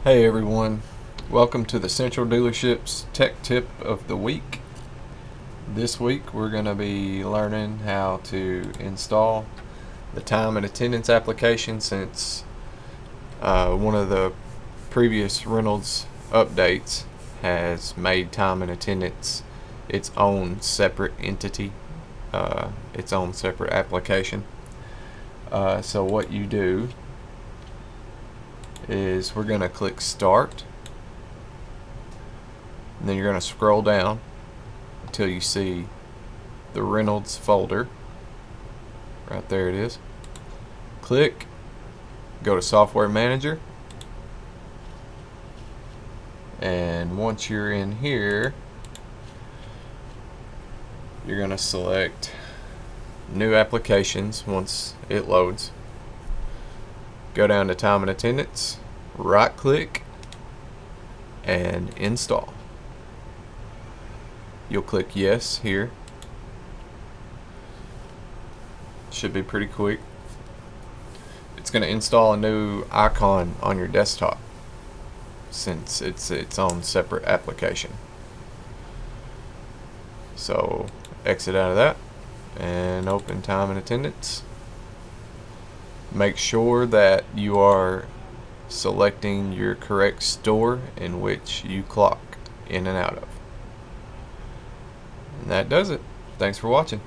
Hey everyone, welcome to the Central Dealerships Tech Tip of the Week. This week we're going to be learning how to install the time and attendance application, since one of the previous Reynolds updates has made time and attendance its own separate entity, its own separate application. So what you do is we're going to click Start, and then you're going to scroll down until you see the Reynolds folder. Right there it is. Click, go to Software Manager, and once you're in here, you're going to select New Applications once it loads. Go down to Time and Attendance, right click, and install. You'll click Yes here. Should be pretty quick. It's going to install a new icon on your desktop since it's its own separate application. So exit out of that and open Time and Attendance. Make sure that you are selecting your correct store in which you clock in and out of. And that does it. Thanks for watching.